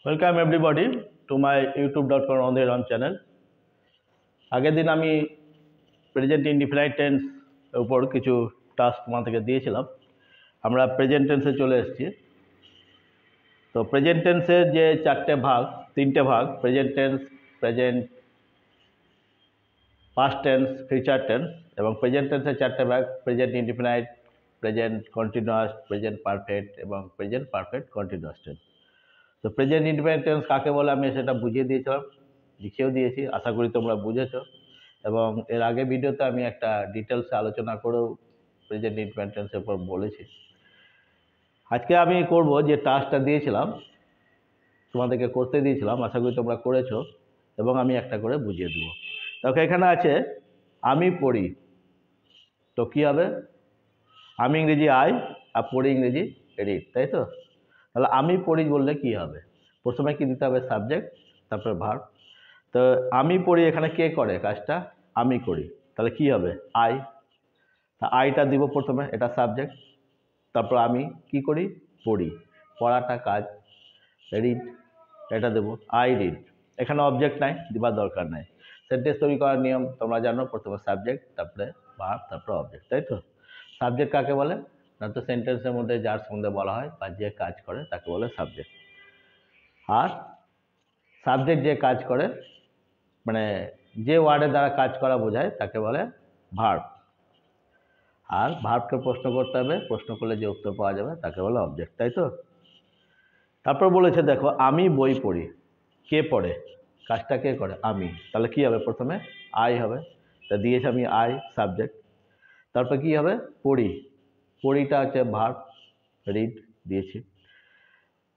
Welcome everybody to my youtube.com on the run channel. আগের দিন আমি প্রেজেন্ট ইনডিফিনাইট টেন্স উপর কিছু টাস্ক তোমাদেরকে দিয়েছিলাম। আমরা প্রেজেন্ট টেন্সে চলে এসেছি। তো প্রেজেন্ট টেন্সের যে তিনটে ভাগ present tense, present past tense, future tense এবং প্রেজেন্ট টেন্সের চারটে ভাগ present indefinite, present continuous, present perfect এবং প্রেজেন্ট পারফেক্ট কন্টিনিউয়াস টেন্স। তো প্রেজেন্ট ইনডিফিনাইট টেন্স কাকে বলে আমি সেটা বুঝিয়ে দিয়েছিলাম, লিখেও দিয়েছি, আশা করি তোমরা বুঝেছো। এবং এর আগে ভিডিওতে আমি একটা ডিটেলসে আলোচনা করেও প্রেজেন্ট ইনডিফিনাইট টেন্সের উপর বলেছি। আজকে আমি করব যে টাস্কটা দিয়েছিলাম, তোমাদেরকে করতে দিয়েছিলাম, আশা করি তোমরা করেছো এবং আমি একটা করে বুঝিয়ে দেবো। দেখো এখানে আছে আমি পড়ি, তো কী হবে? আমি ইংরেজি আই আর পড়ি ইংরেজি রিড, তাই তো? তাহলে আমি পড়ি বললে কি হবে? প্রথমে কি দিতে হবে? সাবজেক্ট, তারপরে ভার্ব। তো আমি পড়ি এখানে কে করে কাজটা? আমি করি, তাহলে কি হবে? আই। আইটা দিব প্রথমে, এটা সাবজেক্ট। তারপর আমি কি করি? পড়ি, পড়াটা কাজ। রিড, এটা দেবো, আই রিড। এখানে অবজেক্ট নাই, দিবার দরকার নাই। সেন্টেন্স তৈরি করার নিয়ম তোমরা জানো, প্রথমে সাবজেক্ট, তারপরে ভার্ব, তারপরে অবজেক্ট, তাই তো? সাবজেক্ট কাকে বলে না? তো সেন্টেন্সের মধ্যে যার সম্বন্ধে বলা হয় বা যে কাজ করে তাকে বলে সাবজেক্ট। আর সাবজেক্ট যে কাজ করে, মানে যে ওয়ার্ডের দ্বারা কাজ করা বোঝায় তাকে বলে ভার্ব। আর ভার্বকে প্রশ্ন করতে হবে, প্রশ্ন করলে যে উত্তর পাওয়া যাবে তাকে বলে অবজেক্ট, তাই তো? তারপর বলেছে দেখো আমি বই পড়ি, কে পড়ে? কাজটা কে করে? আমি। তাহলে কি হবে? প্রথমে আই হবে, তা দিয়েছে আমি আই সাবজেক্ট। তারপর কি হবে? পড়ি, পড়িটা হচ্ছে ভার্ব, রিড দিয়েছি।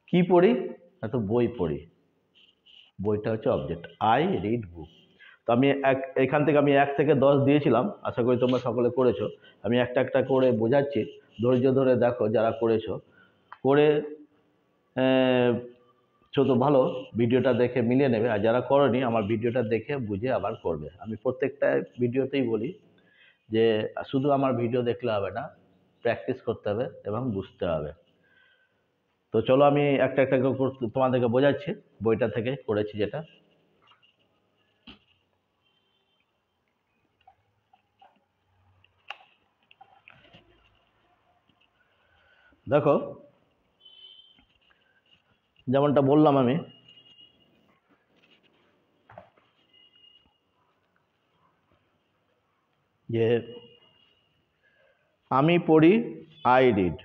কি পড়ি? না তো বই পড়ি, বইটা হচ্ছে অবজেক্ট, আই রিড বুক। তো আমি এখান থেকে আমি 1 থেকে 10 দিয়েছিলাম, আশা করি তোমরা সকলে করেছো। আমি একটা একটা করে বোঝাচ্ছি, ধৈর্য ধরে দেখো যারা করেছো। করে তো ভালো, ভিডিওটা দেখে মিলিয়ে নেবে। আর যারা করনি আমার ভিডিওটা দেখে বুঝে আবার করবে। আমি প্রত্যেকটা ভিডিওতেই বলি যে শুধু আমার ভিডিও দেখলে হবে না, প্র্যাকটিস করতে হবে এবং বুঝতে হবে। তো চলো আমি একটা একটা করে তোমাদেরকে বোঝাচ্ছি, বইটা থেকে করেছি যেটা। দেখো যেমনটা বললাম আমি, যে আমি পড়ি আই রিড,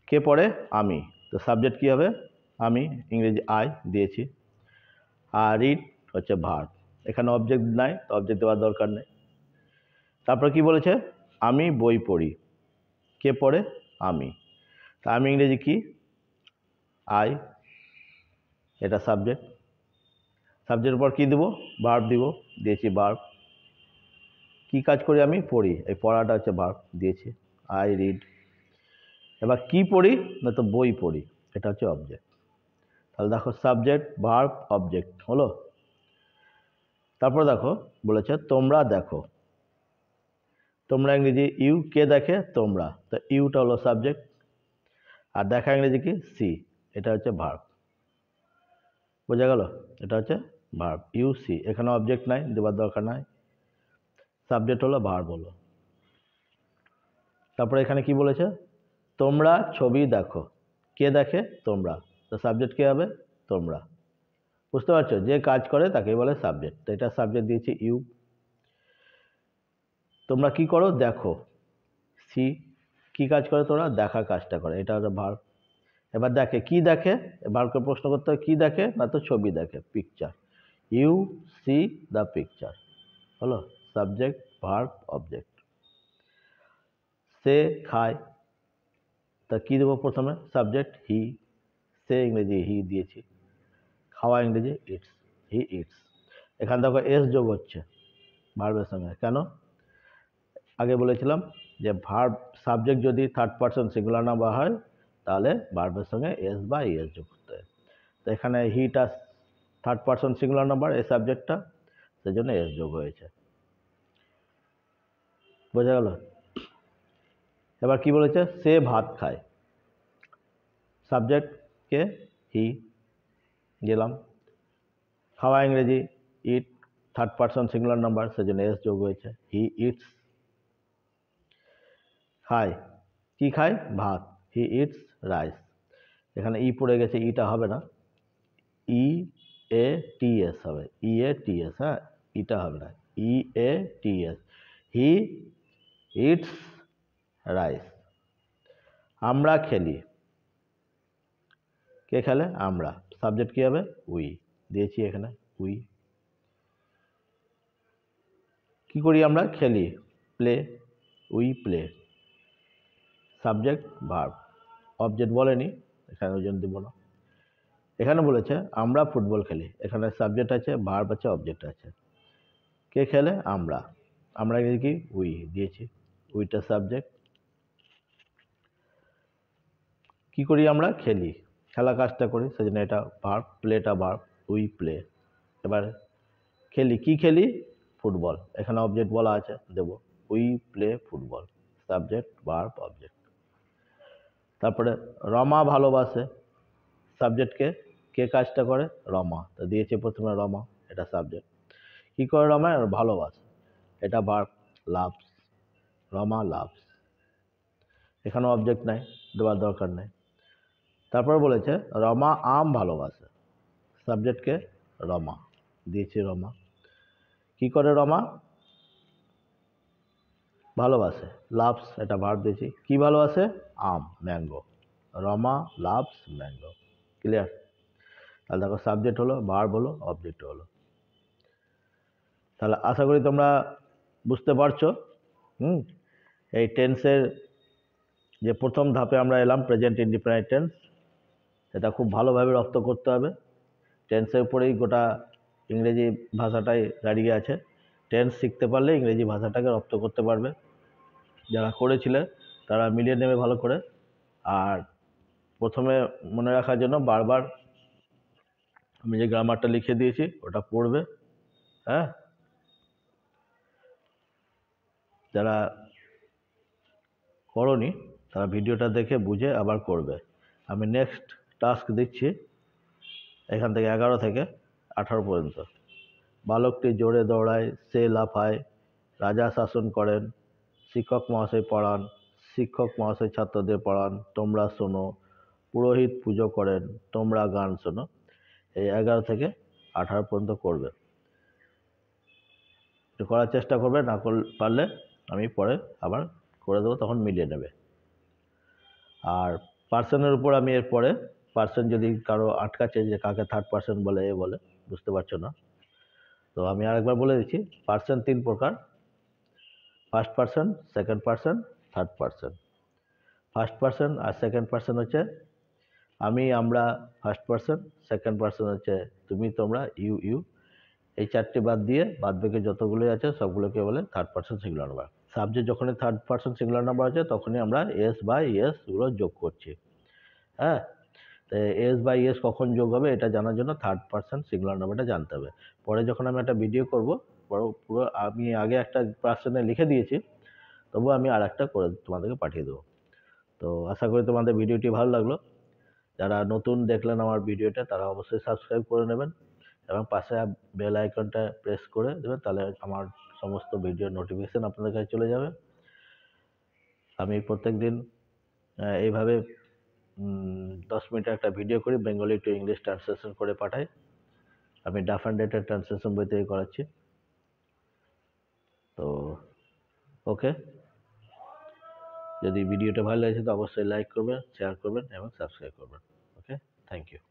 কে পড়ে? আমি। তো সাবজেক্ট কি হবে? আমি, ইংরেজি আই দিয়েছি। আর রিড হচ্ছে ভার্ব। এখানে অবজেক্ট নাই, তো অবজেক্ট দেওয়ার দরকার নেই। তারপর কি বলেছে? আমি বই পড়ি, কে পড়ে? আমি। তা আমি ইংরেজি কি? আই, এটা সাবজেক্ট। সাবজেক্টের পর কী দেবো? ভার্ব দিব, দিয়েছি ভার্ব। কী কাজ করি? আমি পড়ি, এই পড়াটা হচ্ছে ভার্ব, দিয়েছি আই রিড। এবার কি পড়ি? না তো বই পড়ি, এটা হচ্ছে অবজেক্ট। তাহলে দেখো সাবজেক্ট, ভার্ব, অবজেক্ট হলো। তারপর দেখো বলেছে তোমরা দেখো, তোমরা ইংরেজি ইউ, কে দেখে? তোমরা। তো ইউটা হলো সাবজেক্ট, আর দেখা ইংরেজি কি? সি, এটা হচ্ছে ভার্ব। বোঝা গেল? এটা হচ্ছে ভার্ব, ইউ সি। এখানে অবজেক্ট নাই, দেওয়ার দরকার নাই। সাবজেক্ট হলো, ভার্ব হলো। তারপরে এখানে কি বলেছে? তোমরা ছবি দেখো, কে দেখে? তোমরা। তো সাবজেক্ট কে হবে? তোমরা। বুঝতে পারছো? যে কাজ করে তাকে বলে সাবজেক্ট। তো এটা সাবজেক্ট দিয়েছি ইউ। তোমরা কি করো? দেখো, সি। কি কাজ করে? তোমরা দেখা কাজটা করে, এটা হচ্ছে ভার্ব। এবার দেখে, কি দেখে? ভার্বকে প্রশ্ন করতে হয়, কি দেখে? না তো ছবি দেখে, picture. You see the picture হলো সাবজেক্ট, ভার্ব, অবজেক্ট। সে খায়, তা কি দেবো প্রথমে? সাবজেক্ট হি, সে ইংরেজি হি দিয়েছি। খাওয়া ইংরেজি ইটস, হি ইটস। এখান থেকে এস যোগ হচ্ছে ভার্বের সঙ্গে। কেন? আগে বলেছিলাম যে ভার্ব সাবজেক্ট যদি থার্ড পারসন সিঙ্গুলার নাম্বার হয় তাহলে ভার্বের সঙ্গে এস বা ইএস যোগ করতে হয়। তো এখানে হিটা থার্ড পারসন সিঙ্গুলার নাম্বার, এই সাবজেক্টটা, সেই জন্য এস যোগ হয়েছে। বোঝা গেল? এবার কি বলেছে? সে ভাত খায়, সাবজেক্ট কে হি গেলাম। খাওয়া ইংরেজি ইট, থার্ড পার্সন সিঙ্গুলার নাম্বার, সেজন্য এস যোগ হয়েছে। He eats. খায়, কি খায়? ভাত। হি ইটস রাইস। এখানে ই পড়ে গেছে, ইটা হবে না, ই এ টি এস হবে, ই এ টি এস, হ্যাঁ, ইটা হবে না, E A T S. He eats rice. আমরা খেলি, কে খেলে? আমরা। সাবজেক্ট কি হবে? উই দিয়েছি এখানে, উই। কি করি আমরা? খেলি, play, we play. Subject verb, object বলেনি এখানে, ওই জন্য দিব না। এখানে বলেছে আমরা ফুটবল খেলি, এখানে সাবজেক্ট আছে, ভার্ব আছে, অবজেক্ট আছে। কে খেলে? আমরা। আমরা কি? উই দিয়েছি, উইটা সাবজেক্ট। কি করি আমরা? খেলি, খেলা কাজটা করি, সেজন্য এটা ভার্ব, প্লেটা ভার্ব, উই প্লে। এবার খেলি, কি খেলি? ফুটবল। এখানে অবজেক্ট বলা আছে, দেব we play football, subject verb object. তারপরে রমা ভালোবাসে, সাবজেক্টকে, কে কাজটা করে? রমা, তো দিয়েছে প্রথমে রমা, এটা সাবজেক্ট। কি করে রমা? ভালোবাসে, এটা ভার্ব, লাভস, রমা লাভস। এখানে অবজেক্ট নাই, দেওয়ার দরকার নেই। তারপর বলেছে রমা আম ভালোবাসে, সাবজেক্টকে রমা, দিয়েছি রমা। কি করে রমা? ভালোবাসে, লাভস, এটা ভার্ব দিয়েছি। কি ভালোবাসে? আম, mango, Rama loves mango. Clear? তাহলে দেখো সাবজেক্ট হলো, ভার্ব হলো, অবজেক্ট হলো। তাহলে আশা করি তোমরা বুঝতে পারছো। এই টেন্সের যে প্রথম ধাপে আমরা এলাম, প্রেজেন্ট ইনডিফিনাইট টেন্স, এটা খুব ভালোভাবে রপ্ত করতে হবে। টেন্সের উপরেই গোটা ইংরেজি ভাষাটাই দাঁড়িয়ে আছে। টেন্স শিখতে পারলে ইংরেজি ভাষাটাকে রপ্ত করতে পারবে। যারা করেছিলে তারা মিলিয়ে নেবে ভালো করে। আর প্রথমে মনে রাখার জন্য বারবার আমি যে গ্রামারটা লিখে দিয়েছি ওটা পড়বে, হ্যাঁ। যারা করনি তারা ভিডিওটা দেখে বুঝে আবার করবে। আমি নেক্সট টাস্ক দিচ্ছি এখান থেকে 11 থেকে 18 পর্যন্ত। বালকটি জোরে দৌড়ায়, সে লাফায়, রাজা শাসন করেন, শিক্ষক মহাশয় পড়ান, শিক্ষক মহাশয় ছাত্রদের পড়ান, তোমরা শোনো, পুরোহিত পুজো করেন, তোমরা গান শোনো। এই 11 থেকে 18 পর্যন্ত করবে, একটু করার চেষ্টা করবে। না পারলে আমি পরে আবার করে দেবো, তখন মিলিয়ে নেবে। আর পার্সনের উপর আমি এরপরে, পার্সন যদি কারো আটকাচ্ছে যে কাকে থার্ড পার্সন বলে, এ বলে, বুঝতে পারছো না, তো আমি আরেকবার বলে দিচ্ছি। পার্সন 3 প্রকার, first person, second person, third person. First person আর সেকেন্ড পার্সন হচ্ছে আমি, আমরা ফার্স্ট পার্সন, সেকেন্ড পার্সন হচ্ছে তুমি, তোমরা, ইউ ইউ। এই 4টে বাদ দিয়ে বাদ বাকি যতগুলোই আছে সবগুলোকে বলে third person singular number. Subject যখনই থার্ড পার্সন সিঙ্গুলার নাম্বার আছে তখনই আমরা এস বা ইএস গুলো যোগ করছি, হ্যাঁ। তো এস বা ইএস কখন যোগ হবে এটা জানার জন্য থার্ড পার্সন সিঙ্গুলার নাম্বারটা জানতে হবে। পরে যখন আমি একটা ভিডিও করব, পুরো আমি আগে একটা পার্সনে লিখে দিয়েছি, তবু আমি আর একটা করে তোমাদেরকে পাঠিয়ে দেবো। তো আশা করি তোমাদের ভিডিওটি ভালো লাগলো। যারা নতুন দেখলেন আমার ভিডিওটা তারা অবশ্যই সাবস্ক্রাইব করে নেবেন এবং পাশে বেল আইকনটা প্রেস করে দেবেন, তাহলে আমার সমস্ত ভিডিওর নোটিফিকেশন আপনাদের কাছে চলে যাবে। আমি প্রত্যেকদিন এইভাবে 10 মিনিটের একটা ভিডিও করি, বেঙ্গলি টু ইংলিশ ট্রান্সলেশন করে পাঠাই। আমি ডাফ অ্যান্ড ডেটের ট্রান্সলেশন বই থেকে করাচ্ছি। তো ওকে, যদি ভিডিওটা ভালো লাগছে তো অবশ্যই লাইক করবেন, শেয়ার করবেন এবং সাবস্ক্রাইব করবেন। ওকে, থ্যাংক ইউ।